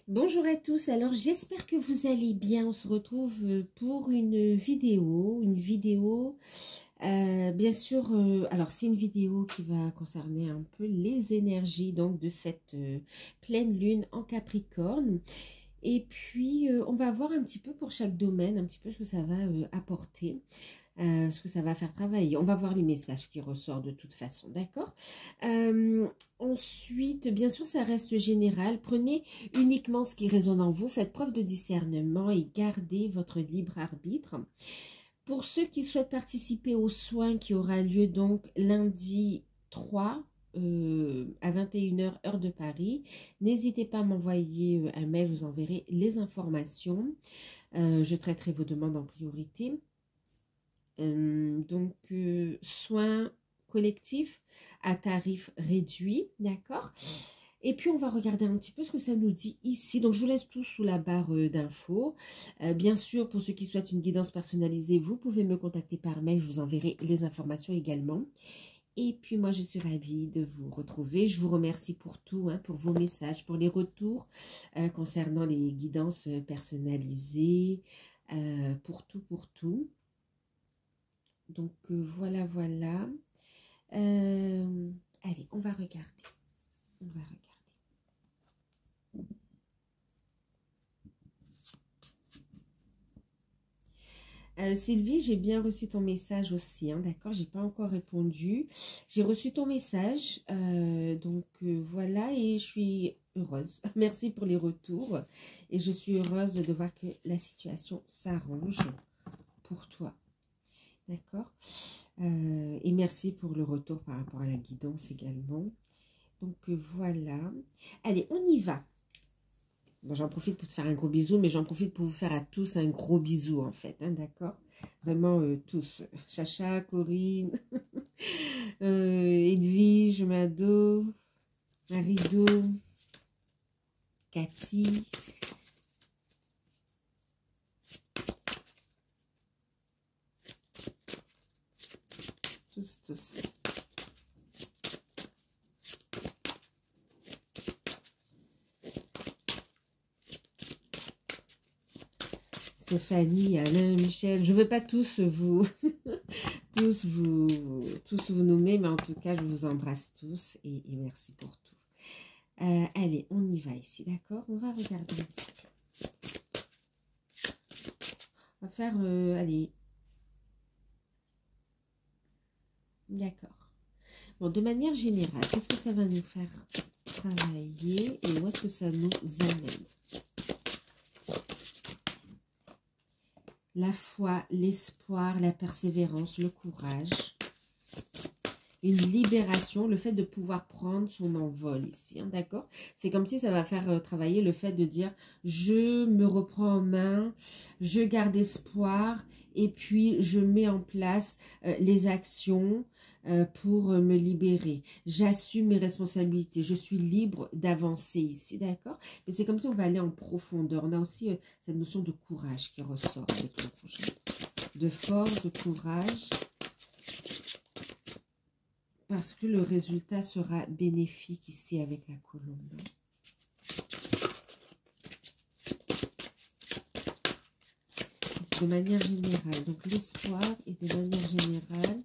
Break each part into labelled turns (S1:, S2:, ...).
S1: Bonjour à tous, alors j'espère que vous allez bien. On se retrouve pour une vidéo, bien sûr, alors c'est une vidéo qui va concerner un peu les énergies donc de cette pleine lune en Capricorne. Et puis on va voir un petit peu pour chaque domaine, un petit peu ce que ça va apporter. Ce que ça va faire travailler. On va voir les messages qui ressortent de toute façon, d'accord. Ensuite, bien sûr, ça reste général. Prenez uniquement ce qui résonne en vous. Faites preuve de discernement et gardez votre libre arbitre. Pour ceux qui souhaitent participer aux soins qui aura lieu donc lundi 3 à 21h heure de Paris, n'hésitez pas à m'envoyer un mail, je vous enverrai les informations. Je traiterai vos demandes en priorité. Soins collectifs à tarif réduit, d'accord. Et puis on va regarder un petit peu ce que ça nous dit ici. Donc je vous laisse tout sous la barre d'infos. Bien sûr, pour ceux qui souhaitent une guidance personnalisée, vous pouvez me contacter par mail, je vous enverrai les informations également. Et puis moi je suis ravie de vous retrouver. Je vous remercie pour tout, hein, pour vos messages, pour les retours concernant les guidances personnalisées, pour tout. Donc voilà. Allez, on va regarder. Sylvie, j'ai bien reçu ton message aussi, hein, d'accord, j'ai pas encore répondu. J'ai reçu ton message, voilà, et je suis heureuse. Merci pour les retours. Et je suis heureuse de voir que la situation s'arrange pour toi. D'accord. Et merci pour le retour par rapport à la guidance également. Donc voilà. Allez, on y va. Bon, j'en profite pour te faire un gros bisou, mais j'en profite pour vous faire à tous un gros bisou en fait. Hein, d'accord. Vraiment tous. Chacha, Corinne, Edwige, Mado, Marido, Cathy. Tous. Stéphanie, Alain, Michel, je ne veux pas tous vous, tous vous nommer, mais en tout cas, je vous embrasse tous et merci pour tout. Allez, on y va ici, d'accord? On va regarder un petit peu. On va faire, allez. D'accord. Bon, de manière générale, qu'est-ce que ça va nous faire travailler et où est-ce que ça nous amène? La foi, l'espoir, la persévérance, le courage, une libération, le fait de pouvoir prendre son envol ici, hein, d'accord? C'est comme si ça va faire travailler le fait de dire je me reprends en main, je garde espoir et puis je mets en place les actions pour me libérer. J'assume mes responsabilités, je suis libre d'avancer ici, d'accord? Mais c'est comme si on va aller en profondeur. On a aussi cette notion de courage qui ressort avec le prochain. De force, de courage. Parce que le résultat sera bénéfique ici avec la colombe. De manière générale, donc l'espoir et de manière générale,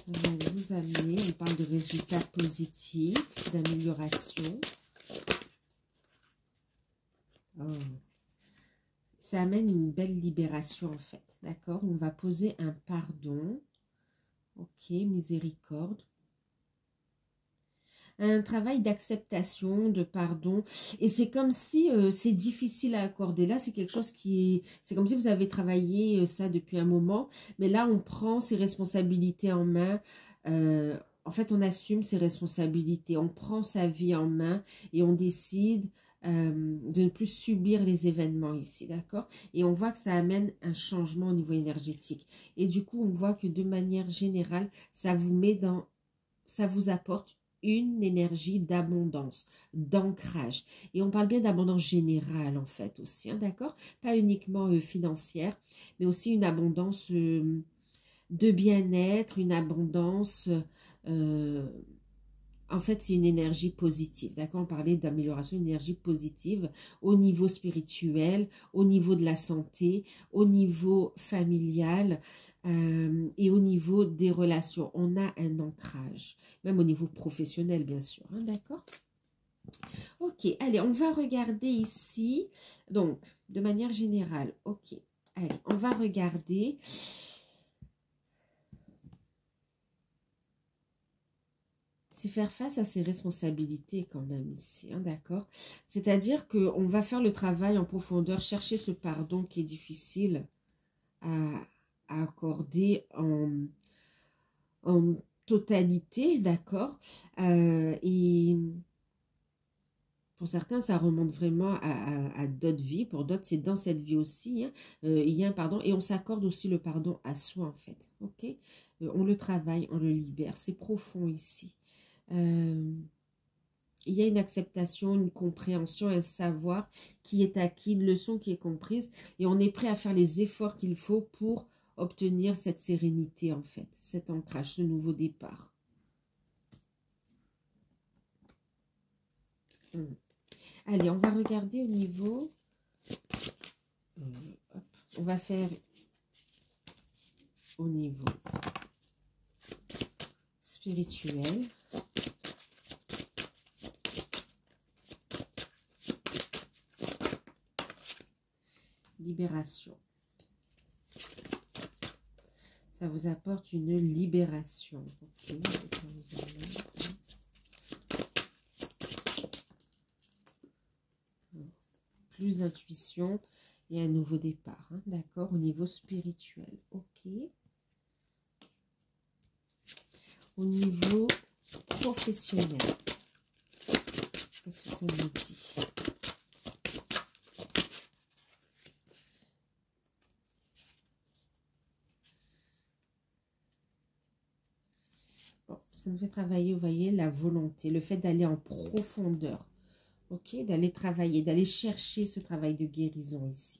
S1: on va vous amener, on parle de résultats positifs, d'amélioration. Oh. Ça amène une belle libération en fait, d'accord? On va poser un pardon, ok, miséricorde. Un travail d'acceptation, de pardon. Et c'est comme si c'est difficile à accorder. Là, c'est quelque chose qui est... C'est comme si vous avez travaillé ça depuis un moment. Mais là, on prend ses responsabilités en main. En fait, on assume ses responsabilités. On prend sa vie en main et on décide de ne plus subir les événements ici, d'accord? Et on voit que ça amène un changement au niveau énergétique. Et du coup, on voit que de manière générale, ça vous met dans... Ça vous apporte une énergie d'abondance, d'ancrage. Et on parle bien d'abondance générale en fait aussi, hein, d'accord? Pas uniquement financière, mais aussi une abondance de bien-être, une abondance En fait, c'est une énergie positive, d'accord? On parlait d'amélioration, une énergie positive au niveau spirituel, au niveau de la santé, au niveau familial et au niveau des relations. On a un ancrage, même au niveau professionnel, bien sûr, hein, d'accord? Ok, allez, on va regarder ici, donc, de manière générale, ok. Allez, on va regarder... C'est faire face à ses responsabilités quand même ici, hein, d'accord? C'est-à-dire qu'on va faire le travail en profondeur, chercher ce pardon qui est difficile à, à accorder en totalité, d'accord? Et pour certains, ça remonte vraiment à d'autres vies, pour d'autres, c'est dans cette vie aussi, hein, il y a un pardon, et on s'accorde aussi le pardon à soi, en fait, ok? On le travaille, on le libère, c'est profond ici. Il y a une acceptation, une compréhension, un savoir qui est acquis, une leçon qui est comprise et on est prêt à faire les efforts qu'il faut pour obtenir cette sérénité en fait, cet ancrage, ce nouveau départ. Allez, on va regarder au niveau... on va faire au niveau spirituel. Libération. Ça vous apporte une libération. Ok. Plus d'intuition et un nouveau départ. Hein, d'accord, au niveau spirituel. Ok. Au niveau professionnel. Qu'est-ce que ça nous dit? Bon, ça nous fait travailler, vous voyez, la volonté, le fait d'aller en profondeur. Ok, d'aller travailler, d'aller chercher ce travail de guérison ici.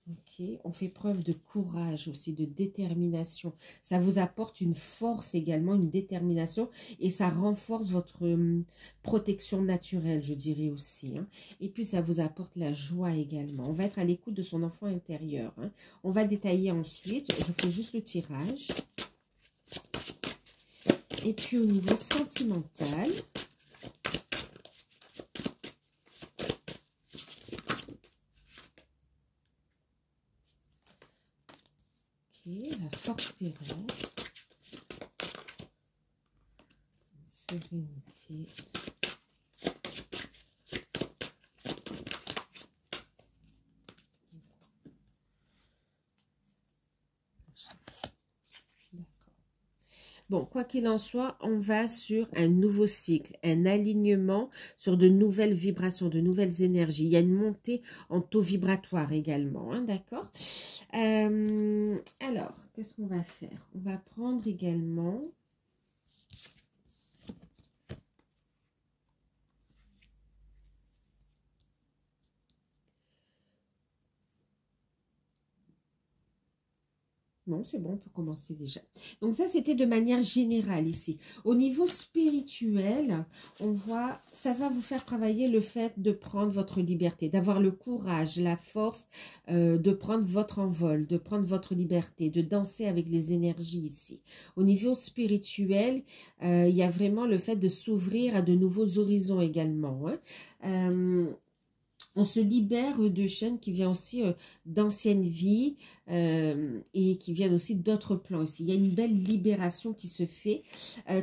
S1: Ok, on fait preuve de courage aussi, de détermination. Ça vous apporte une force également, une détermination et ça renforce votre protection naturelle, je dirais aussi. Hein. Et puis, ça vous apporte la joie également. On va être à l'écoute de son enfant intérieur. Hein. On va détailler ensuite. Je fais juste le tirage. Et puis, au niveau sentimental... la force terrestre, sérénité, bon, quoi qu'il en soit, on va sur un nouveau cycle, un alignement sur de nouvelles vibrations, de nouvelles énergies. Il y a une montée en taux vibratoire également, hein, d'accord? Alors, qu'est-ce qu'on va faire? On va prendre également... Non, c'est bon, on peut commencer déjà. Donc ça, c'était de manière générale ici. Au niveau spirituel, on voit, ça va vous faire travailler le fait de prendre votre liberté, d'avoir le courage, la force de prendre votre envol, de prendre votre liberté, de danser avec les énergies ici. Au niveau spirituel, il y a vraiment le fait de s'ouvrir à de nouveaux horizons également. Hein. On se libère de chaînes qui viennent aussi d'anciennes vies et qui viennent aussi d'autres plans ici. Il y a une belle libération qui se fait,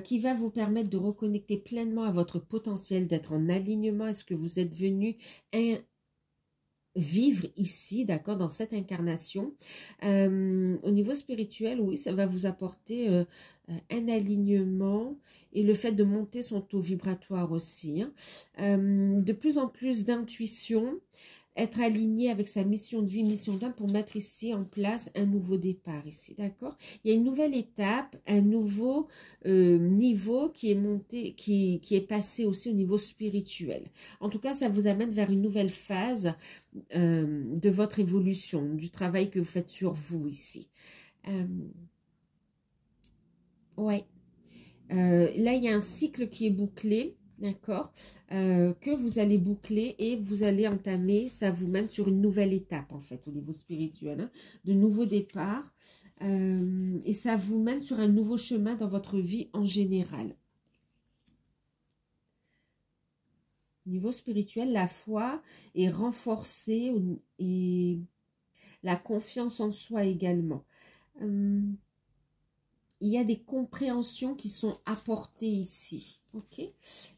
S1: qui va vous permettre de reconnecter pleinement à votre potentiel, d'être en alignement à ce que vous êtes venu vivre ici, d'accord, dans cette incarnation. Au niveau spirituel, oui, ça va vous apporter un alignement et le fait de monter son taux vibratoire aussi. Hein. De plus en plus d'intuition, être aligné avec sa mission de vie, mission d'âme pour mettre ici en place un nouveau départ ici, d'accord? Il y a une nouvelle étape, un nouveau niveau qui est monté, qui est passé aussi au niveau spirituel. En tout cas, ça vous amène vers une nouvelle phase de votre évolution, du travail que vous faites sur vous ici. Ouais. Là, il y a un cycle qui est bouclé, d'accord, que vous allez boucler et vous allez entamer, ça vous mène sur une nouvelle étape, en fait, au niveau spirituel, hein, de nouveaux départs, et ça vous mène sur un nouveau chemin dans votre vie en général. Au niveau spirituel, la foi est renforcée et la confiance en soi également. Il y a des compréhensions qui sont apportées ici. Ok,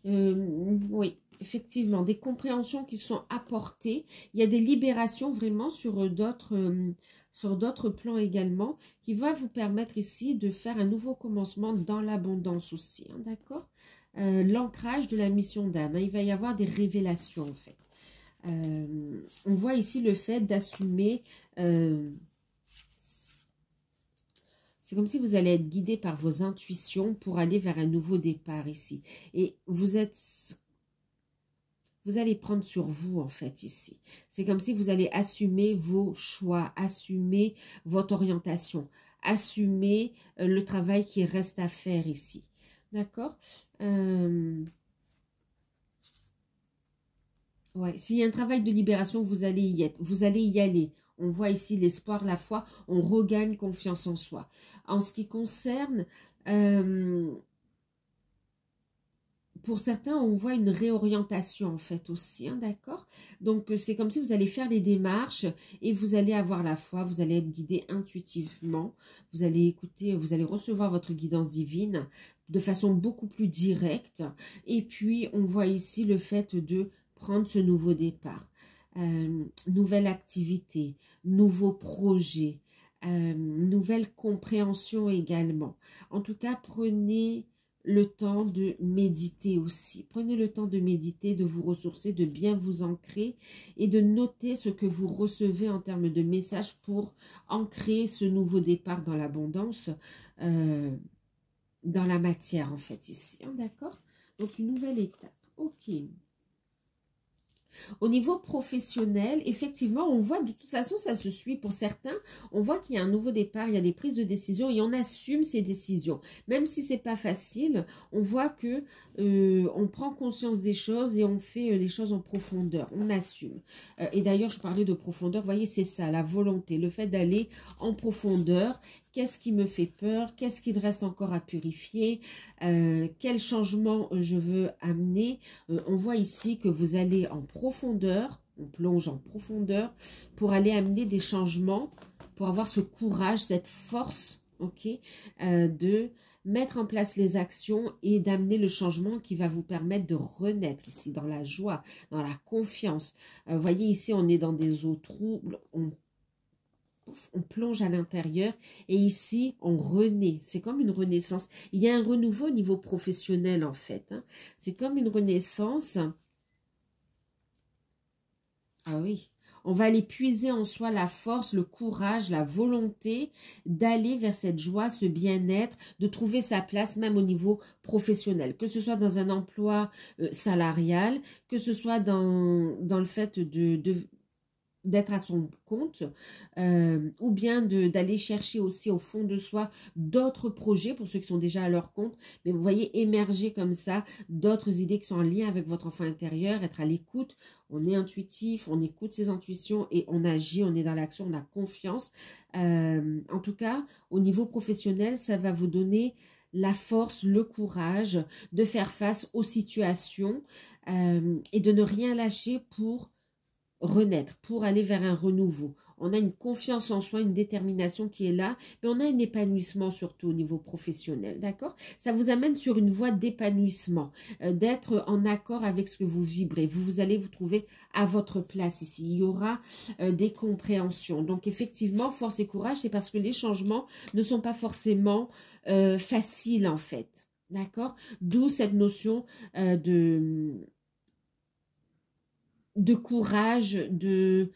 S1: oui, effectivement, des compréhensions qui sont apportées. Il y a des libérations vraiment sur d'autres plans également qui va vous permettre ici de faire un nouveau commencement dans l'abondance aussi. Hein, d'accord, l'ancrage de la mission d'âme. Hein, il va y avoir des révélations en fait. On voit ici le fait d'assumer... c'est comme si vous allez être guidé par vos intuitions pour aller vers un nouveau départ ici. Et vous allez prendre sur vous en fait ici. C'est comme si vous allez assumer vos choix, assumer votre orientation, assumer le travail qui reste à faire ici. D'accord? Ouais, s'il y a un travail de libération, vous allez y être, vous allez y aller. On voit ici l'espoir, la foi, on regagne confiance en soi. En ce qui concerne, pour certains, on voit une réorientation en fait aussi, hein, d'accord? Donc, c'est comme si vous allez faire les démarches et vous allez avoir la foi, vous allez être guidé intuitivement, vous allez écouter, vous allez recevoir votre guidance divine de façon beaucoup plus directe. Et puis, on voit ici le fait de prendre ce nouveau départ, nouvelle activité, nouveau projet, nouvelle compréhension également. En tout cas, prenez le temps de méditer aussi. Prenez le temps de méditer, de vous ressourcer, de bien vous ancrer et de noter ce que vous recevez en termes de messages pour ancrer ce nouveau départ dans l'abondance, dans la matière en fait ici. Hein, d'accord? Donc une nouvelle étape. Ok. Au niveau professionnel, effectivement, on voit de toute façon, ça se suit pour certains, on voit qu'il y a un nouveau départ, il y a des prises de décision et on assume ces décisions. Même si c'est pas facile, on voit que on prend conscience des choses et on fait les choses en profondeur, on assume. Et d'ailleurs, je parlais de profondeur, vous voyez, c'est ça, la volonté, le fait d'aller en profondeur. Qu'est-ce qui me fait peur? Qu'est-ce qu'il reste encore à purifier? Quel changement je veux amener? On voit ici que vous allez en profondeur, on plonge en profondeur pour aller amener des changements, pour avoir ce courage, cette force, ok, de mettre en place les actions et d'amener le changement qui va vous permettre de renaître ici dans la joie, dans la confiance. Vous voyez ici, on est dans des eaux troubles, on plonge à l'intérieur et ici on renaît, c'est comme une renaissance. Il y a un renouveau au niveau professionnel en fait, hein. C'est comme une renaissance. Ah oui, on va aller puiser en soi la force, le courage, la volonté d'aller vers cette joie, ce bien-être, de trouver sa place même au niveau professionnel, que ce soit dans un emploi salarial, que ce soit dans le fait d'être à son compte, ou bien d'aller chercher aussi au fond de soi d'autres projets pour ceux qui sont déjà à leur compte, mais vous voyez émerger comme ça d'autres idées qui sont en lien avec votre enfant intérieur, être à l'écoute, on est intuitif, on écoute ses intuitions et on agit, on est dans l'action, on a confiance. En tout cas, au niveau professionnel, ça va vous donner la force, le courage de faire face aux situations et de ne rien lâcher pour renaître, pour aller vers un renouveau. On a une confiance en soi, une détermination qui est là, mais on a un épanouissement surtout au niveau professionnel, d'accord? Ça vous amène sur une voie d'épanouissement, d'être en accord avec ce que vous vibrez. Vous allez vous trouver à votre place ici. Il y aura des compréhensions. Donc effectivement, force et courage, c'est parce que les changements ne sont pas forcément faciles en fait, d'accord? D'où cette notion de courage, de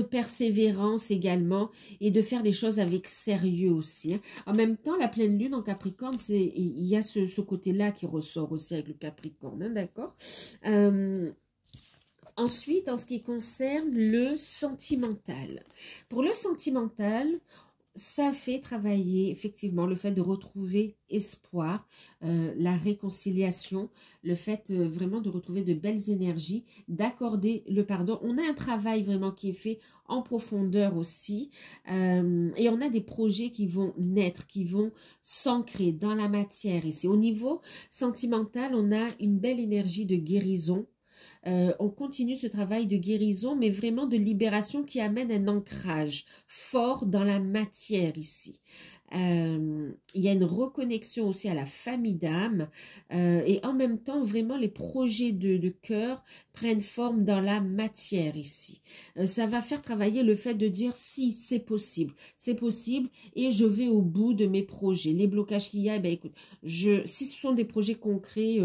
S1: persévérance également et de faire les choses avec sérieux aussi. Hein. En même temps, la pleine lune en Capricorne, il y a ce côté-là qui ressort aussi avec le Capricorne, hein, d'accord? Ensuite, en ce qui concerne le sentimental. Pour le sentimental, ça fait travailler effectivement le fait de retrouver espoir, la réconciliation, le fait vraiment de retrouver de belles énergies, d'accorder le pardon. On a un travail vraiment qui est fait en profondeur aussi, et on a des projets qui vont naître, qui vont s'ancrer dans la matière ici. Au niveau sentimental, on a une belle énergie de guérison. On continue ce travail de guérison, mais vraiment de libération qui amène un ancrage fort dans la matière ici. Il y a une reconnexion aussi à la famille d'âme, et en même temps, vraiment, les projets de cœur prennent forme dans la matière ici. Ça va faire travailler le fait de dire si c'est possible et je vais au bout de mes projets. Les blocages qu'il y a, eh ben, écoute, si ce sont des projets concrets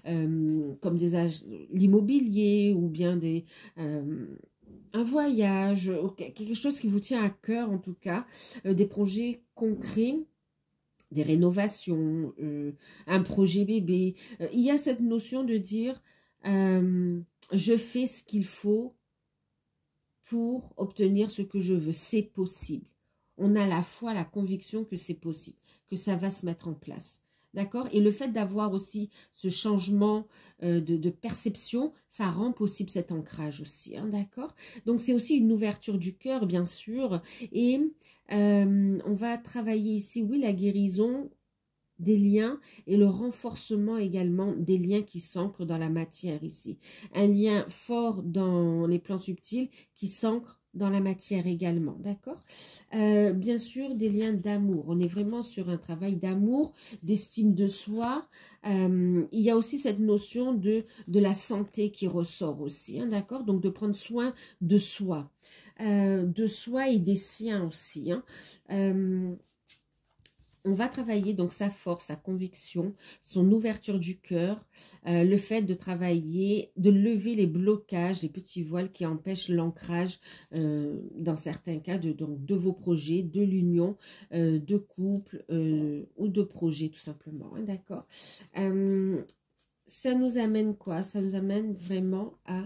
S1: comme l'immobilier ou bien un voyage, quelque chose qui vous tient à cœur en tout cas, des projets concrets, des rénovations, un projet bébé. Il y a cette notion de dire je fais ce qu'il faut pour obtenir ce que je veux. C'est possible. On a la foi, la conviction que c'est possible, que ça va se mettre en place. D'accord? Et le fait d'avoir aussi ce changement de perception, ça rend possible cet ancrage aussi. Hein, d'accord? Donc, c'est aussi une ouverture du cœur, bien sûr. Et on va travailler ici, oui, la guérison des liens et le renforcement également des liens qui s'ancrent dans la matière ici. Un lien fort dans les plans subtils qui s'ancre dans la matière également, d'accord? Bien sûr, des liens d'amour. On est vraiment sur un travail d'amour, d'estime de soi. Il y a aussi cette notion de la santé qui ressort aussi, hein, d'accord? Donc, de prendre soin de soi et des siens aussi, hein. On va travailler donc sa force, sa conviction, son ouverture du cœur, le fait de travailler, de lever les blocages, les petits voiles qui empêchent l'ancrage dans certains cas de vos projets, de l'union, de couple ou de projet tout simplement, hein, d'accord. Ça nous amène quoi? Ça nous amène vraiment à...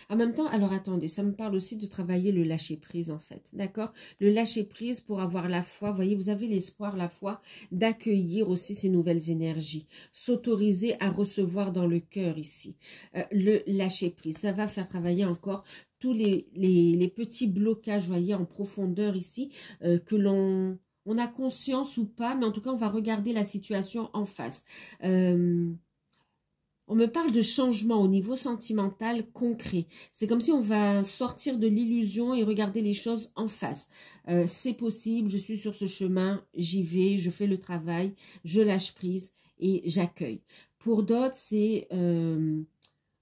S1: En même temps, alors attendez, ça me parle aussi de travailler le lâcher-prise en fait, d'accord? Le lâcher-prise pour avoir la foi, vous voyez, vous avez l'espoir, la foi, d'accueillir aussi ces nouvelles énergies, s'autoriser à recevoir dans le cœur ici. Le lâcher-prise, ça va faire travailler encore tous les petits blocages, vous voyez, en profondeur ici, que on a conscience ou pas, mais en tout cas, on va regarder la situation en face. On me parle de changement au niveau sentimental concret. C'est comme si on va sortir de l'illusion et regarder les choses en face. C'est possible, je suis sur ce chemin, j'y vais, je fais le travail, je lâche prise et j'accueille. Pour d'autres, c'est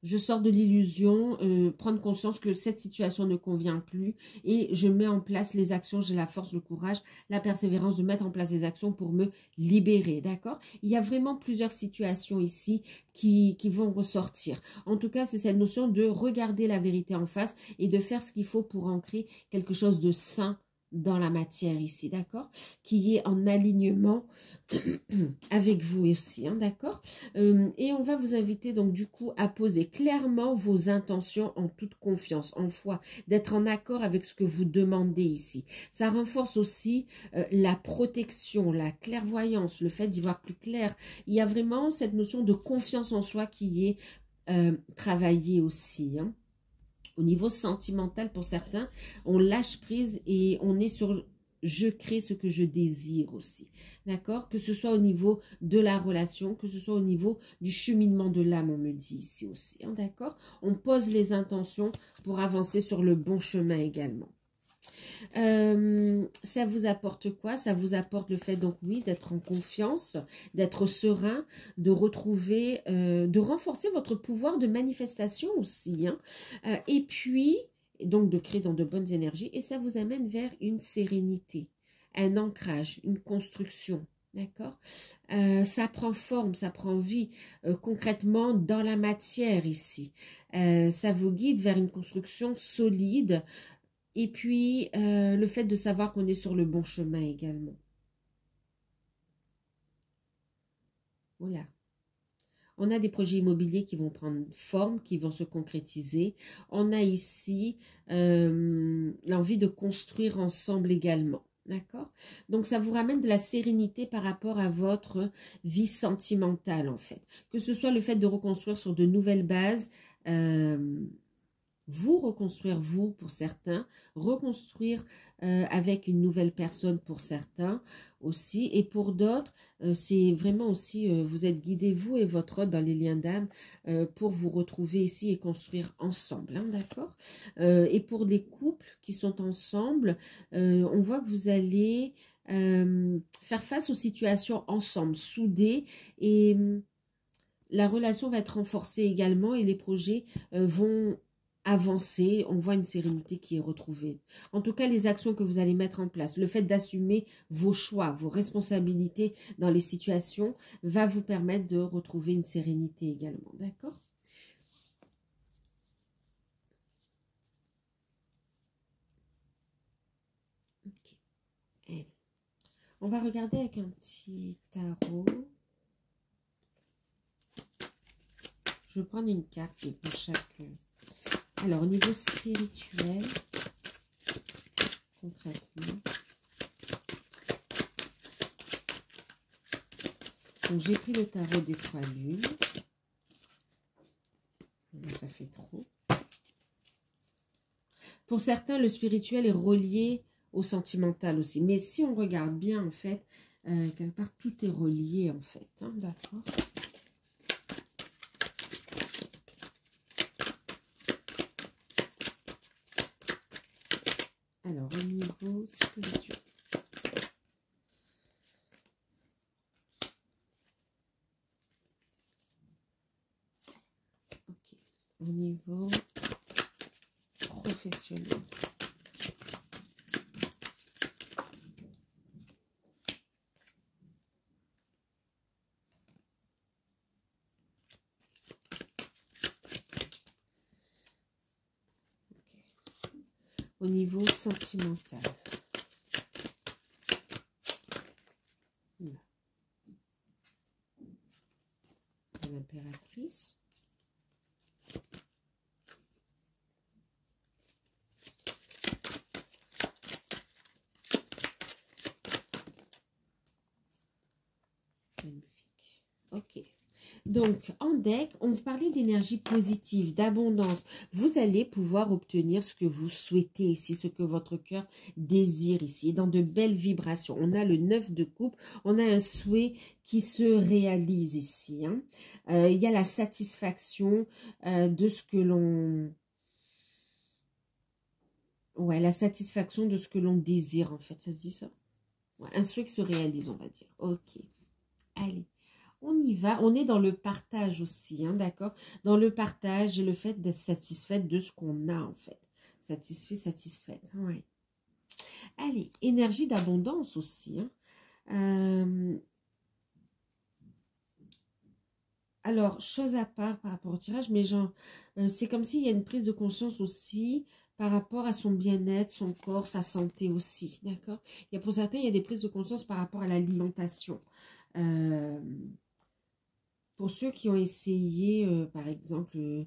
S1: je sors de l'illusion, prendre conscience que cette situation ne convient plus et je mets en place les actions, j'ai la force, le courage, la persévérance de mettre en place les actions pour me libérer, d'accord? Il y a vraiment plusieurs situations ici qui vont ressortir. En tout cas, c'est cette notion de regarder la vérité en face et de faire ce qu'il faut pour ancrer quelque chose de sain dans la matière ici, d'accord? Qui est en alignement avec vous aussi, hein, d'accord? Et on va vous inviter donc du coup à poser clairement vos intentions en toute confiance, en foi, d'être en accord avec ce que vous demandez ici. Ça renforce aussi la protection, la clairvoyance, le fait d'y voir plus clair. Il y a vraiment cette notion de confiance en soi qui est travaillée aussi, hein. Au niveau sentimental, pour certains, on lâche prise et on est sur je crée ce que je désire aussi. D'accord? Que ce soit au niveau de la relation, que ce soit au niveau du cheminement de l'âme, on me dit ici aussi. Hein, d'accord? On pose les intentions pour avancer sur le bon chemin également. Ça vous apporte quoi? Ça vous apporte le fait donc oui d'être en confiance, d'être serein, de retrouver, de renforcer votre pouvoir de manifestation aussi, hein. Et puis donc de créer dans de bonnes énergies et ça vous amène vers une sérénité, un ancrage, une construction. D'accord? Ça prend forme, ça prend vie concrètement dans la matière ici. Ça vous guide vers une construction solide. Et puis, le fait de savoir qu'on est sur le bon chemin également. Voilà. On a des projets immobiliers qui vont prendre forme, qui vont se concrétiser. On a ici l'envie de construire ensemble également. D'accord? Donc, ça vous ramène de la sérénité par rapport à votre vie sentimentale, en fait. Que ce soit le fait de reconstruire sur de nouvelles bases, vous reconstruire vous pour certains, reconstruire avec une nouvelle personne pour certains aussi, et pour d'autres, c'est vraiment aussi, vous êtes guidés, vous et votre hôte dans les liens d'âme, pour vous retrouver ici et construire ensemble, hein, d'accord? Et pour les couples qui sont ensemble, on voit que vous allez faire face aux situations ensemble, soudés, et la relation va être renforcée également, et les projets vont avancer. On voit une sérénité qui est retrouvée. En tout cas, les actions que vous allez mettre en place, le fait d'assumer vos choix, vos responsabilités dans les situations, va vous permettre de retrouver une sérénité également. D'accord? Ok. Allez. On va regarder avec un petit tarot. Je vais prendre une carte pour chaque... Alors, au niveau spirituel, concrètement, donc j'ai pris le tarot des 3 lunes. Ça fait trop. Pour certains, le spirituel est relié au sentimental aussi. Mais si on regarde bien, en fait, quelque part, tout est relié, en fait. Hein, d'accord? Alors, au niveau spirituel. Ok. Au niveau professionnel. Au niveau sentimental. L'impératrice. Magnifique. Ok. Donc, en deck, on parlait d'énergie positive, d'abondance. Vous allez pouvoir obtenir ce que vous souhaitez ici, ce que votre cœur désire ici, dans de belles vibrations. On a le 9 de coupe, on a un souhait qui se réalise ici. Hein. Il y a la satisfaction de ce que l'on... Ouais, la satisfaction de ce que l'on désire, en fait. Ça se dit ça? Ouais, un souhait qui se réalise, on va dire. Ok. Allez. On y va, on est dans le partage aussi, hein, d'accord? Dans le partage, le fait d'être satisfaite de ce qu'on a, en fait. Satisfait, satisfaite, ouais. Allez, énergie d'abondance aussi, hein. Alors, chose à part par rapport au tirage, mais genre, c'est comme s'il y a une prise de conscience aussi par rapport à son bien-être, son corps, sa santé aussi, d'accord? Il y a pour certains, il y a des prises de conscience par rapport à l'alimentation. Pour ceux qui ont essayé, par exemple,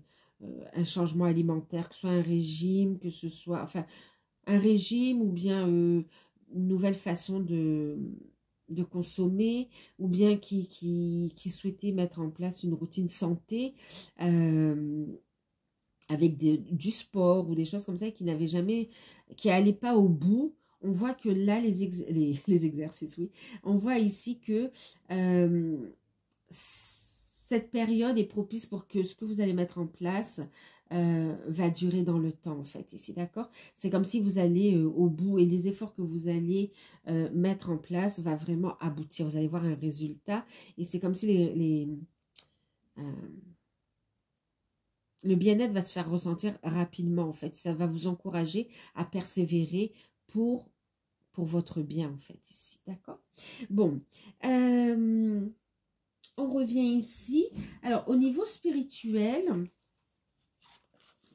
S1: un changement alimentaire, que ce soit un régime, que ce soit, enfin, un régime ou bien une nouvelle façon de consommer, ou bien qui souhaitaient mettre en place une routine santé avec du sport ou des choses comme ça, qui n'avaient jamais, qui n'allaient pas au bout. On voit que là, les exercices, oui, on voit ici que cette période est propice pour que ce que vous allez mettre en place va durer dans le temps, en fait, ici, d'accord? C'est comme si vous allez au bout, et les efforts que vous allez mettre en place va vraiment aboutir. Vous allez voir un résultat, et c'est comme si le bien-être va se faire ressentir rapidement, en fait. Ça va vous encourager à persévérer pour votre bien, en fait, ici, d'accord? Bon, on revient ici. Alors, au niveau spirituel,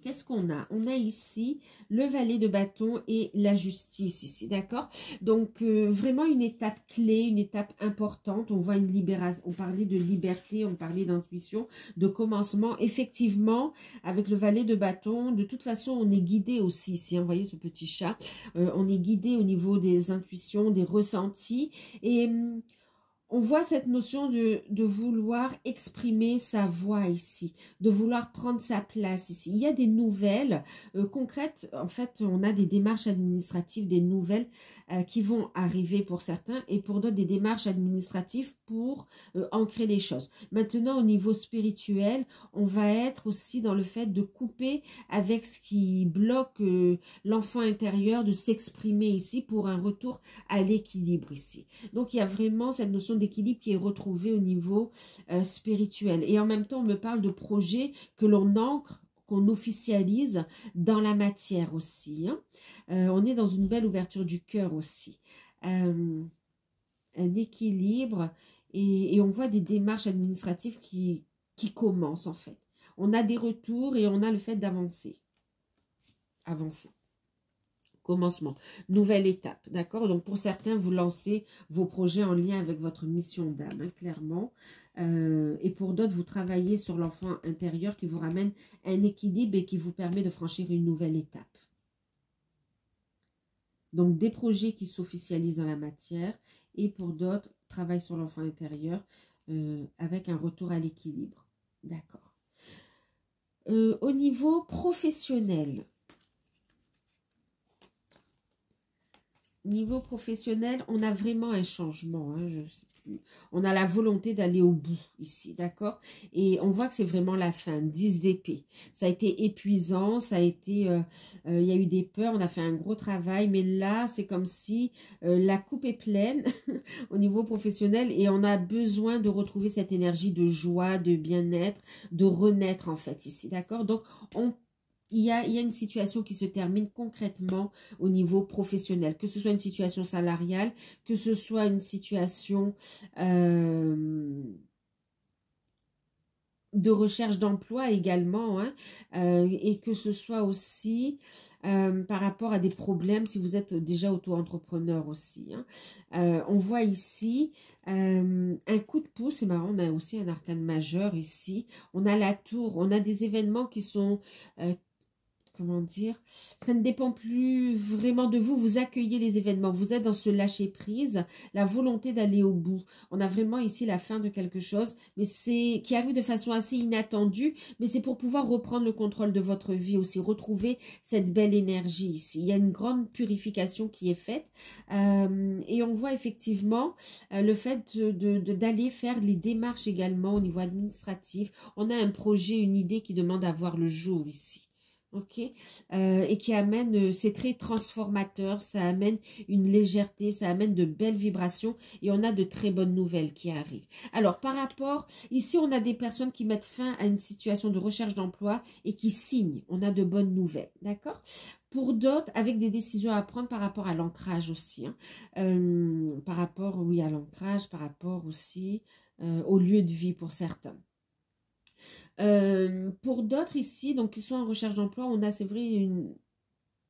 S1: qu'est-ce qu'on a? On a ici le valet de bâton et la justice ici, d'accord? Donc, vraiment une étape clé, une étape importante. On voit une libération, on parlait de liberté, on parlait d'intuition, de commencement. Effectivement, avec le valet de bâton, de toute façon, on est guidé aussi ici, hein, vous voyez ce petit chat. On est guidé au niveau des intuitions, des ressentis. Et on voit cette notion de vouloir exprimer sa voix ici, de vouloir prendre sa place ici. Il y a des nouvelles concrètes. En fait, on a des démarches administratives, des nouvelles qui vont arriver pour certains et pour d'autres des démarches administratives pour ancrer les choses. Maintenant, au niveau spirituel, on va être aussi dans le fait de couper avec ce qui bloque l'enfant intérieur de s'exprimer ici pour un retour à l'équilibre ici. Donc, il y a vraiment cette notion d'équilibre qui est retrouvée au niveau spirituel. Et en même temps, on me parle de projets que l'on ancre, qu'on officialise dans la matière aussi. Hein. On est dans une belle ouverture du cœur aussi. Un équilibre et on voit des démarches administratives qui commencent en fait. On a des retours et on a le fait d'avancer. Avancer. Commencement, nouvelle étape, d'accord? Donc, pour certains, vous lancez vos projets en lien avec votre mission d'âme, hein, clairement. Et pour d'autres, vous travaillez sur l'enfant intérieur qui vous ramène un équilibre et qui vous permet de franchir une nouvelle étape. Donc, des projets qui s'officialisent dans la matière et pour d'autres, travail sur l'enfant intérieur avec un retour à l'équilibre, d'accord? Au niveau professionnel, niveau professionnel, on a vraiment un changement, hein, je sais plus. On a la volonté d'aller au bout ici, d'accord? Et on voit que c'est vraiment la fin, 10 d'épée. Ça a été épuisant, ça a été, il y a eu des peurs, on a fait un gros travail, mais là, c'est comme si la coupe est pleine au niveau professionnel et on a besoin de retrouver cette énergie de joie, de bien-être, de renaître en fait ici, d'accord? Donc, il y a une situation qui se termine concrètement au niveau professionnel, que ce soit une situation salariale, que ce soit une situation de recherche d'emploi également, hein, et que ce soit aussi par rapport à des problèmes si vous êtes déjà auto-entrepreneur aussi. Hein. On voit ici un coup de pouce, c'est marrant, on a aussi un arcane majeur ici, on a la tour, on a des événements qui sont... comment dire, ça ne dépend plus vraiment de vous, vous accueillez les événements, vous êtes dans ce lâcher prise, la volonté d'aller au bout. On a vraiment ici la fin de quelque chose, mais c'est qui arrive de façon assez inattendue, mais c'est pour pouvoir reprendre le contrôle de votre vie aussi, retrouver cette belle énergie ici. Il y a une grande purification qui est faite et on voit effectivement le fait d'aller faire les démarches également au niveau administratif. On a un projet, une idée qui demande à voir le jour ici. Ok, et qui amène, c'est très transformateur, ça amène une légèreté, ça amène de belles vibrations et on a de très bonnes nouvelles qui arrivent. Alors par rapport, ici on a des personnes qui mettent fin à une situation de recherche d'emploi et qui signent, on a de bonnes nouvelles, d'accord? Pour d'autres, avec des décisions à prendre par rapport à l'ancrage aussi, hein. Par rapport, oui, à l'ancrage, par rapport aussi au lieu de vie pour certains. Pour d'autres ici, donc qui sont en recherche d'emploi, on a, c'est vrai,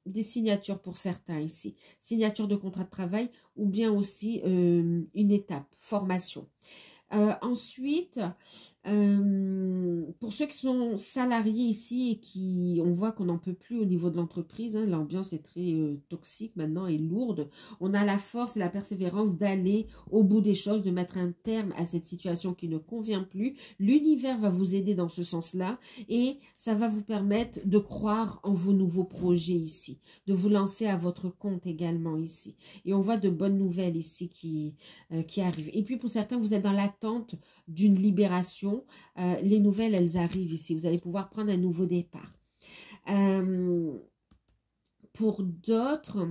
S1: des signatures pour certains ici. Signature de contrat de travail ou bien aussi une étape, formation. Ensuite, pour ceux qui sont salariés ici et qui, on voit qu'on n'en peut plus au niveau de l'entreprise, hein, l'ambiance est très toxique maintenant et lourde, on a la force et la persévérance d'aller au bout des choses, de mettre un terme à cette situation qui ne convient plus. L'univers va vous aider dans ce sens-là et ça va vous permettre de croire en vos nouveaux projets ici, de vous lancer à votre compte également ici. Et on voit de bonnes nouvelles ici qui arrivent. Et puis pour certains, vous êtes dans l'attente d'une libération. Les nouvelles, elles arrivent ici. Vous allez pouvoir prendre un nouveau départ. Pour d'autres,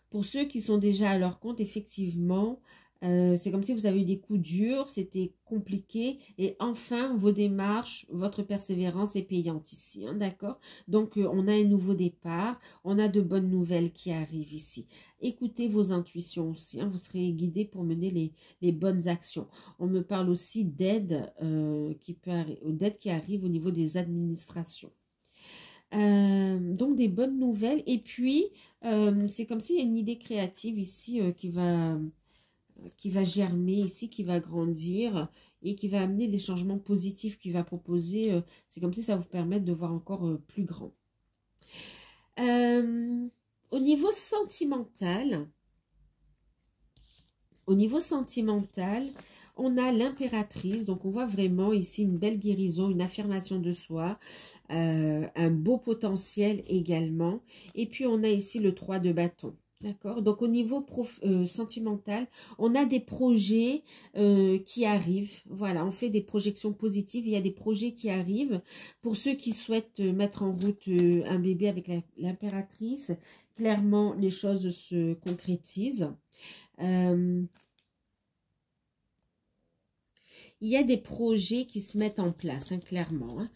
S1: pour ceux qui sont déjà à leur compte, effectivement, C'est comme si vous avez eu des coups durs, c'était compliqué. Et enfin, vos démarches, votre persévérance est payante ici. Hein, d'accord? Donc, on a un nouveau départ. On a de bonnes nouvelles qui arrivent ici. Écoutez vos intuitions aussi. Hein, vous serez guidé pour mener les bonnes actions. On me parle aussi d'aide d'aide qui arrive au niveau des administrations. Donc des bonnes nouvelles. Et puis, c'est comme s'il y a une idée créative ici qui va germer ici, qui va grandir et qui va amener des changements positifs, qui va proposer, c'est comme si ça vous permet de voir encore plus grand. Au niveau sentimental, on a l'impératrice, donc on voit vraiment ici une belle guérison, une affirmation de soi, un beau potentiel également. Et puis on a ici le 3 de bâton. D'accord. Donc au niveau sentimental, on a des projets qui arrivent. Voilà, on fait des projections positives. Il y a des projets qui arrivent. Pour ceux qui souhaitent mettre en route un bébé avec l'impératrice, clairement les choses se concrétisent. Il y a des projets qui se mettent en place, hein, clairement. Hein.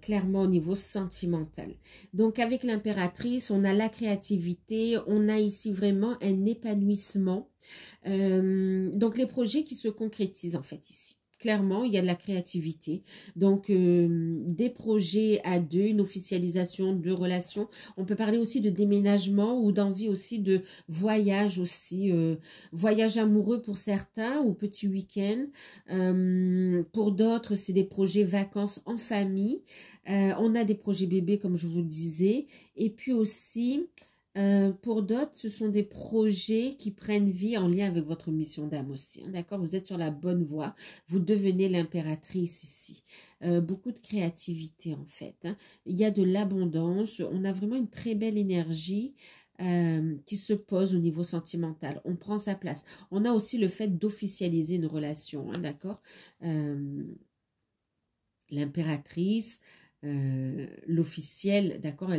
S1: Clairement au niveau sentimental. Donc avec l'impératrice, on a la créativité, on a ici vraiment un épanouissement. Donc les projets qui se concrétisent en fait ici. Clairement, il y a de la créativité. Donc, des projets à deux, une officialisation de relations. On peut parler aussi de déménagement ou d'envie aussi de voyage aussi. Voyage amoureux pour certains ou petit week-end. Pour d'autres, c'est des projets vacances en famille. On a des projets bébés, comme je vous le disais. Et puis aussi... pour d'autres, ce sont des projets qui prennent vie en lien avec votre mission d'âme aussi. Hein, d'accord? Vous êtes sur la bonne voie. Vous devenez l'impératrice ici. Beaucoup de créativité en fait. Hein. Il y a de l'abondance. On a vraiment une très belle énergie qui se pose au niveau sentimental. On prend sa place. On a aussi le fait d'officialiser une relation. Hein, d'accord? L'impératrice, l'officiel, d'accord?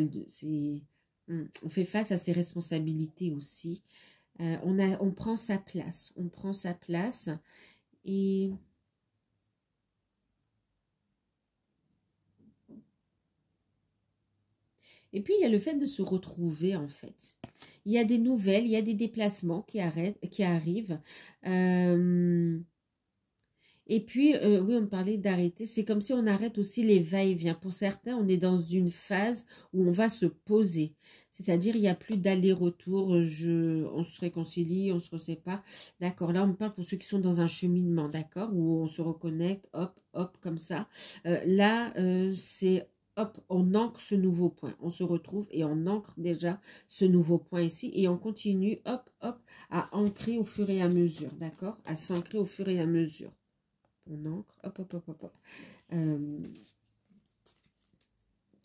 S1: On fait face à ses responsabilités aussi. On prend sa place. On prend sa place. Et puis, il y a le fait de se retrouver, en fait. Il y a des nouvelles, il y a des déplacements qui arrivent. Et puis, oui, on me parlait d'arrêter. C'est comme si on arrête aussi les va-et-vient. Pour certains, on est dans une phase où on va se poser. C'est-à-dire, il n'y a plus d'aller-retour. On se réconcilie, on se sépare. D'accord. Là, on me parle pour ceux qui sont dans un cheminement, d'accord, où on se reconnecte, hop, hop, comme ça. Là, c'est... Hop, on ancre ce nouveau point. On se retrouve et on ancre déjà ce nouveau point ici. Et on continue, hop, hop, à ancrer au fur et à mesure, d'accord? À s'ancrer au fur et à mesure. On ancre, hop, hop, hop, hop, hop.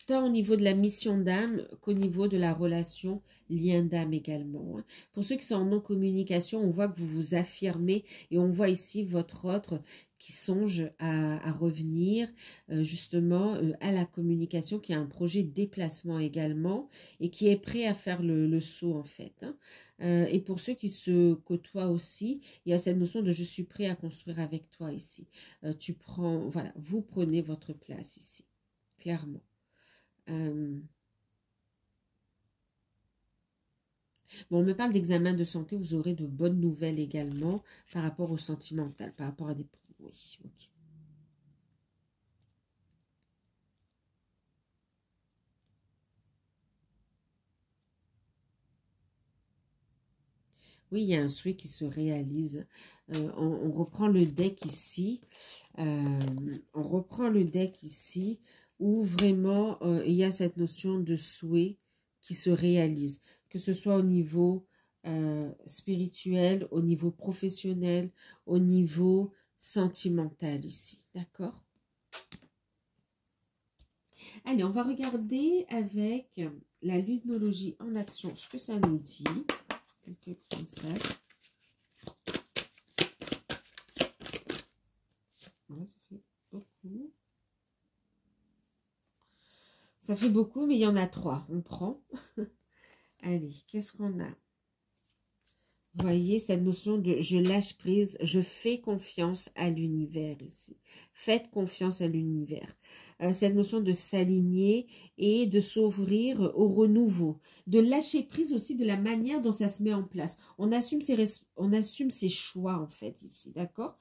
S1: Tant au niveau de la mission d'âme qu'au niveau de la relation lien d'âme également. Hein. Pour ceux qui sont en non-communication, on voit que vous vous affirmez et on voit ici votre autre qui songe à revenir justement à la communication, qui a un projet de déplacement également et qui est prêt à faire le saut en fait. Hein. Et pour ceux qui se côtoient aussi, il y a cette notion de je suis prêt à construire avec toi ici. Voilà, vous prenez votre place ici, clairement. Bon, on me parle d'examen de santé, vous aurez de bonnes nouvelles également par rapport au sentimental, par rapport à des... Oui, ok. Oui, il y a un souhait qui se réalise. On reprend le deck ici. On reprend le deck ici où vraiment il y a cette notion de souhait qui se réalise. Que ce soit au niveau spirituel, au niveau professionnel, au niveau sentimental ici. D'accord? Allez, on va regarder avec la lunologie en action ce que ça nous dit. Quelques pincettes. Ouais, ça fait beaucoup. Ça fait beaucoup, mais il y en a 3. On prend. Allez, qu'est-ce qu'on a? Vous voyez, cette notion de je lâche prise, je fais confiance à l'univers ici. Faites confiance à l'univers. Cette notion de s'aligner et de s'ouvrir au renouveau. De lâcher prise aussi de la manière dont ça se met en place. On assume on assume ses choix en fait ici, d'accord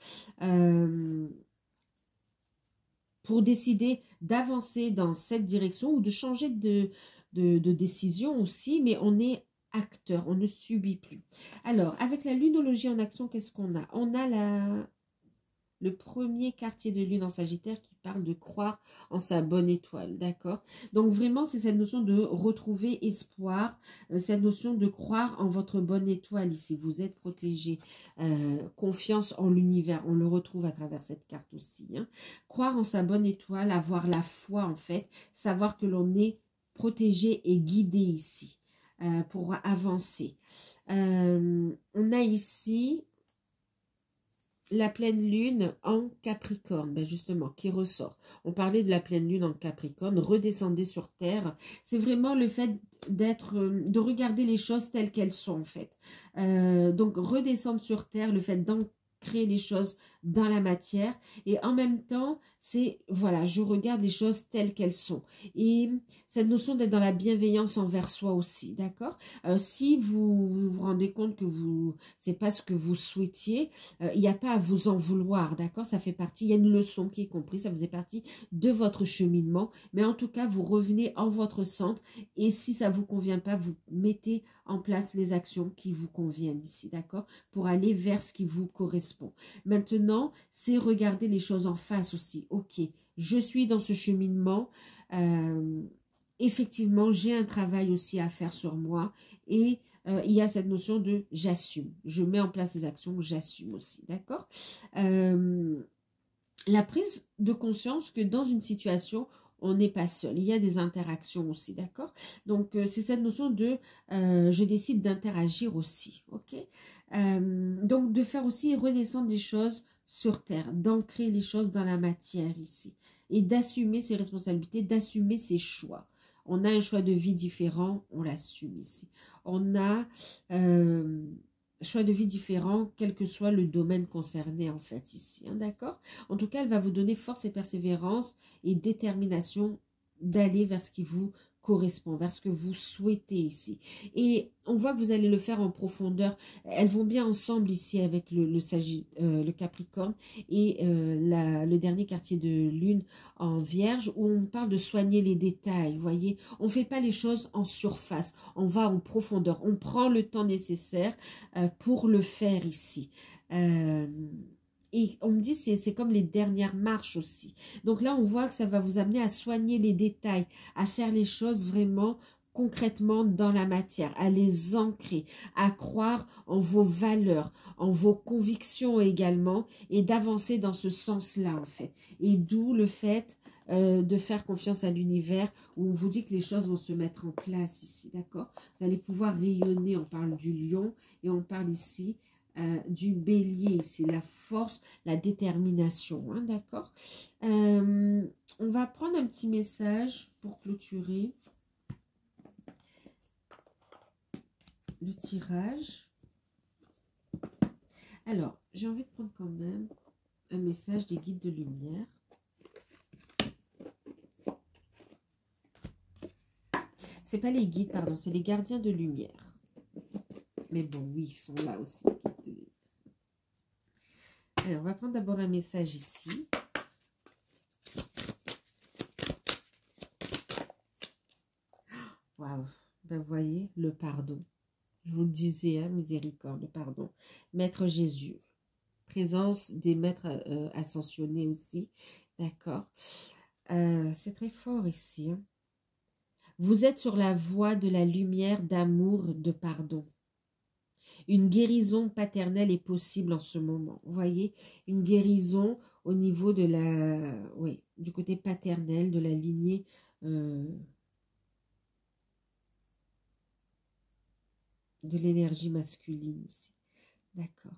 S1: pour décider d'avancer dans cette direction ou de changer de décision aussi, mais on est acteur, on ne subit plus. Alors, avec la lunologie en action, qu'est-ce qu'on a? On a le premier quartier de lune en Sagittaire qui parle de croire en sa bonne étoile, d'accord? Donc vraiment, c'est cette notion de retrouver espoir, cette notion de croire en votre bonne étoile ici. Vous êtes protégé, confiance en l'univers, on le retrouve à travers cette carte aussi. Hein. Croire en sa bonne étoile, avoir la foi en fait, savoir que l'on est protégé et guidé ici pour avancer. On a ici la pleine lune en Capricorne, ben justement, qui ressort. On parlait de la pleine lune en Capricorne, redescendez sur Terre. C'est vraiment le fait de regarder les choses telles qu'elles sont, en fait. Donc, redescendre sur Terre, le fait d'ancrer les choses dans la matière. Et en même temps, c'est, voilà, je regarde les choses telles qu'elles sont. Et cette notion d'être dans la bienveillance envers soi aussi, d'accord? Si vous rendez compte que c'est pas ce que vous souhaitiez, il n'y a pas à vous en vouloir, d'accord? Ça fait partie, il y a une leçon qui est comprise, ça faisait partie de votre cheminement, mais en tout cas, vous revenez en votre centre et si ça ne vous convient pas, vous mettez en place les actions qui vous conviennent ici, d'accord? Pour aller vers ce qui vous correspond. Maintenant, c'est regarder les choses en face aussi. Ok, je suis dans ce cheminement, effectivement, j'ai un travail aussi à faire sur moi et il y a cette notion de j'assume. Je mets en place ces actions, j'assume aussi, d'accord la prise de conscience que dans une situation, on n'est pas seul. Il y a des interactions aussi, d'accord donc, c'est cette notion de je décide d'interagir aussi, ok donc, de faire aussi redescendre des choses sur Terre, d'ancrer les choses dans la matière ici et d'assumer ses responsabilités, d'assumer ses choix. On a un choix de vie différent, on l'assume ici. On a choix de vie différent, quel que soit le domaine concerné en fait ici, hein, d'accord? En tout cas, elle va vous donner force et persévérance et détermination d'aller vers ce qui vous correspond, vers ce que vous souhaitez ici. Et on voit que vous allez le faire en profondeur. Elles vont bien ensemble ici avec le Capricorne et le dernier quartier de lune en Vierge où on parle de soigner les détails, vous voyez. On ne fait pas les choses en surface, on va en profondeur, on prend le temps nécessaire pour le faire ici. Et on me dit c'est comme les dernières marches aussi. Donc là, on voit que ça va vous amener à soigner les détails, à faire les choses vraiment concrètement dans la matière, à les ancrer, à croire en vos valeurs, en vos convictions également, et d'avancer dans ce sens-là en fait. Et d'où le fait de faire confiance à l'univers, où on vous dit que les choses vont se mettre en place ici, d'accord? Vous allez pouvoir rayonner, on parle du lion, et on parle ici du bélier, c'est la force, la détermination, hein, d'accord on va prendre un petit message pour clôturer le tirage. Alors, j'ai envie de prendre quand même un message des guides de lumière. C'est pas les guides, pardon, c'est les gardiens de lumière. Mais bon, oui, ils sont là aussi. Alors, on va prendre d'abord un message ici. Waouh, ben vous voyez, le pardon. Je vous le disais, hein, miséricorde, le pardon. Maître Jésus. Présence des maîtres ascensionnés aussi. D'accord. C'est très fort ici. Hein. Vous êtes sur la voie de la lumière, d'amour, de pardon. Une guérison paternelle est possible en ce moment. Vous voyez, une guérison au niveau de du côté paternel, de la lignée de l'énergie masculine ici. D'accord.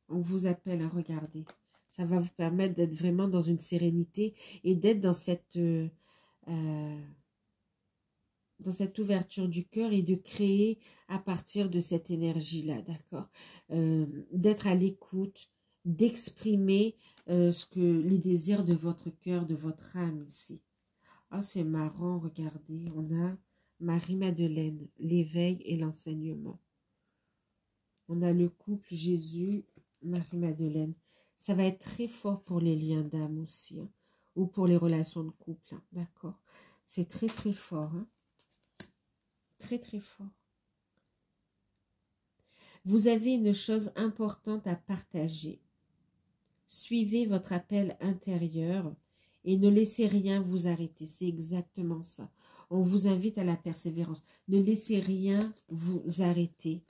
S1: On vous appelle à regarder. Ça va vous permettre d'être vraiment dans une sérénité et d'être dans cette dans cette ouverture du cœur et de créer à partir de cette énergie-là, d'accord? D'être à l'écoute, d'exprimer les désirs de votre cœur, de votre âme ici. Ah, c'est marrant, regardez, on a Marie-Madeleine, l'éveil et l'enseignement. On a le couple Jésus, Marie-Madeleine. Ça va être très fort pour les liens d'âme aussi, hein, ou pour les relations de couple, hein, d'accord? C'est très très fort, hein? Très très fort. Vous avez une chose importante à partager. Suivez votre appel intérieur et ne laissez rien vous arrêter. C'est exactement ça. On vous invite à la persévérance. Ne laissez rien vous arrêter.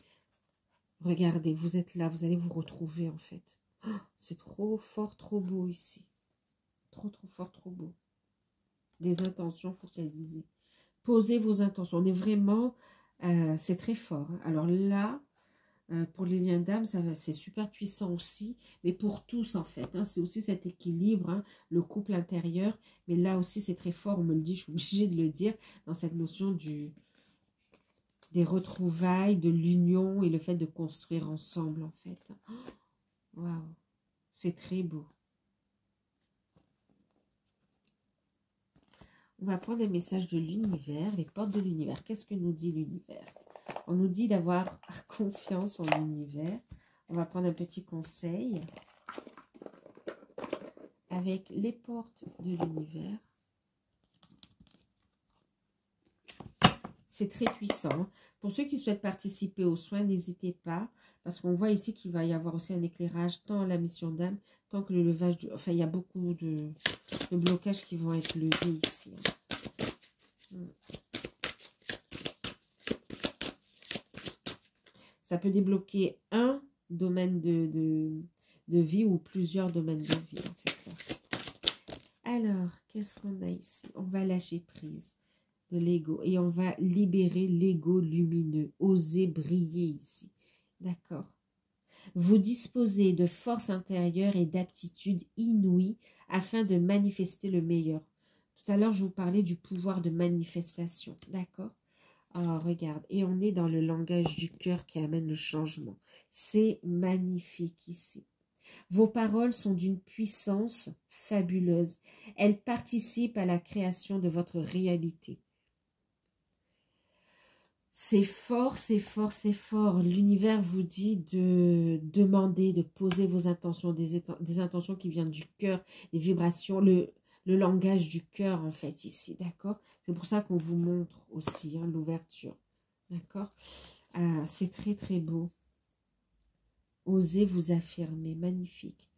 S1: Regardez, vous êtes là, vous allez vous retrouver en fait. Oh, c'est trop fort, trop beau ici. Trop, trop fort, trop beau. Les intentions focalisées. Posez vos intentions. On est vraiment... c'est très fort, hein. Alors là, pour les liens d'âme, c'est super puissant aussi. Mais pour tous, en fait, hein, c'est aussi cet équilibre, hein, le couple intérieur. Mais là aussi, c'est très fort. On me le dit, je suis obligée de le dire, dans cette notion des retrouvailles, de l'union et le fait de construire ensemble, en fait. Waouh, c'est très beau. On va prendre les messages de l'univers, les portes de l'univers. Qu'est-ce que nous dit l'univers? On nous dit d'avoir confiance en l'univers. On va prendre un petit conseil avec les portes de l'univers. C'est très puissant. Pour ceux qui souhaitent participer aux soins, n'hésitez pas, parce qu'on voit ici qu'il va y avoir aussi un éclairage, tant la mission d'âme, tant que le levage du... Enfin, il y a beaucoup de blocages qui vont être levés ici. Ça peut débloquer un domaine de vie ou plusieurs domaines de vie, hein, c'est clair. Alors, qu'est-ce qu'on a ici? On va lâcher prise de l'ego et on va libérer l'ego lumineux. Oser briller ici. D'accord? Vous disposez de force intérieure et d'aptitudes inouïes afin de manifester le meilleur. Tout à l'heure, je vous parlais du pouvoir de manifestation. D'accord? Alors, regarde. Et on est dans le langage du cœur qui amène le changement. C'est magnifique ici. Vos paroles sont d'une puissance fabuleuse. Elles participent à la création de votre réalité. C'est fort, c'est fort, c'est fort. L'univers vous dit de demander, de poser vos intentions, des intentions qui viennent du cœur, des vibrations, le langage du cœur en fait ici, d'accord? C'est pour ça qu'on vous montre aussi hein, l'ouverture, d'accord? C'est très très beau. Osez vous affirmer, magnifique.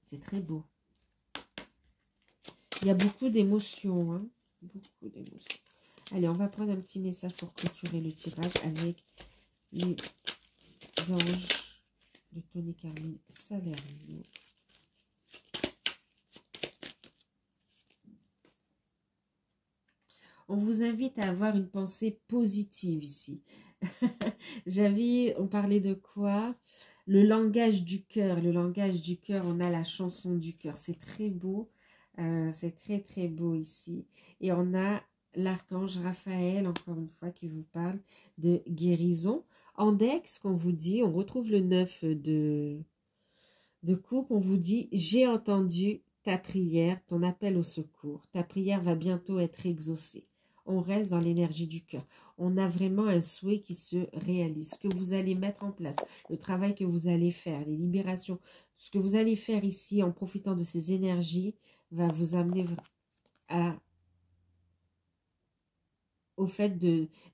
S1: C'est très beau. Il y a beaucoup d'émotions, hein? Beaucoup d'émotions. Allez, on va prendre un petit message pour clôturer le tirage avec les anges de Tony Carmine Salerno. On vous invite à avoir une pensée positive ici. On parlait de quoi? Le langage du cœur. Le langage du cœur, on a la chanson du cœur. C'est très beau. C'est très très beau ici. Et on a l'archange Raphaël, encore une fois, qui vous parle de guérison. En deck, ce qu'on vous dit, on retrouve le 9 de coupe. On vous dit, j'ai entendu ta prière, ton appel au secours. Ta prière va bientôt être exaucée. On reste dans l'énergie du cœur. On a vraiment un souhait qui se réalise. Ce que vous allez mettre en place, le travail que vous allez faire, les libérations, ce que vous allez faire ici en profitant de ces énergies va vous amener au fait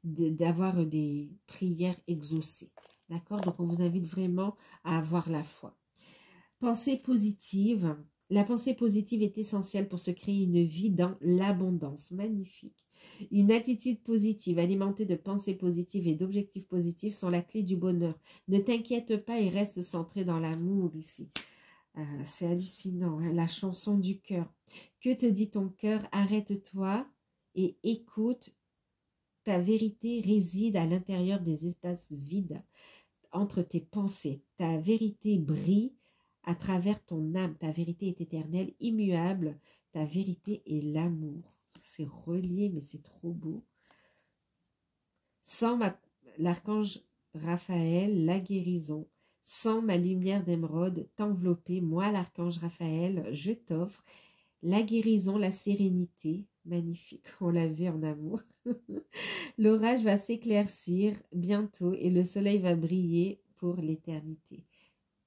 S1: d'avoir des prières exaucées. D'accord? Donc, on vous invite vraiment à avoir la foi. Pensée positive. La pensée positive est essentielle pour se créer une vie dans l'abondance. Magnifique. Une attitude positive, alimentée de pensées positives et d'objectifs positifs sont la clé du bonheur. Ne t'inquiète pas et reste centré dans l'amour ici. C'est hallucinant, hein, la chanson du cœur. Que te dit ton cœur? Arrête-toi et écoute. Ta vérité réside à l'intérieur des espaces vides entre tes pensées. Ta vérité brille à travers ton âme. Ta vérité est éternelle, immuable. Ta vérité est l'amour. c'est relié, mais c'est trop beau. Sans l'archange Raphaël, la guérison. Sans ma lumière d'émeraude t'envelopper, moi l'archange Raphaël, je t'offre la guérison, la sérénité. Magnifique, on l'a vu en amour. L'orage va s'éclaircir bientôt et le soleil va briller pour l'éternité.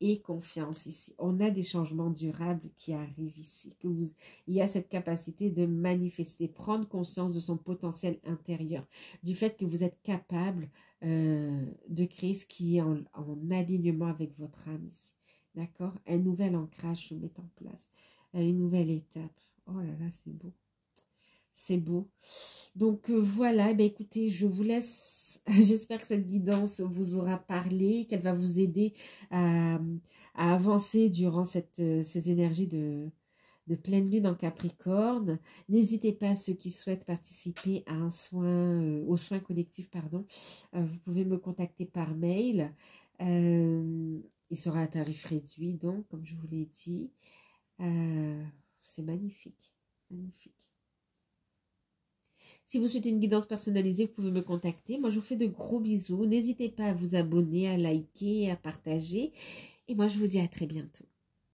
S1: Et confiance ici. On a des changements durables qui arrivent ici. Il y a cette capacité de manifester, prendre conscience de son potentiel intérieur, du fait que vous êtes capable de créer ce qui est en alignement avec votre âme ici. D'accord? Un nouvel ancrage se met en place, une nouvelle étape. Oh là là, c'est beau. C'est beau. Donc voilà, ben écoutez, je vous laisse. J'espère que cette guidance vous aura parlé, qu'elle va vous aider à avancer durant ces énergies de pleine lune en Capricorne. N'hésitez pas, ceux qui souhaitent participer à un soin, au soin collectif, pardon, vous pouvez me contacter par mail. Il sera à tarif réduit, donc, comme je vous l'ai dit. C'est magnifique, magnifique. Si vous souhaitez une guidance personnalisée, vous pouvez me contacter. Moi, je vous fais de gros bisous. N'hésitez pas à vous abonner, à liker, à partager. Et moi, je vous dis à très bientôt.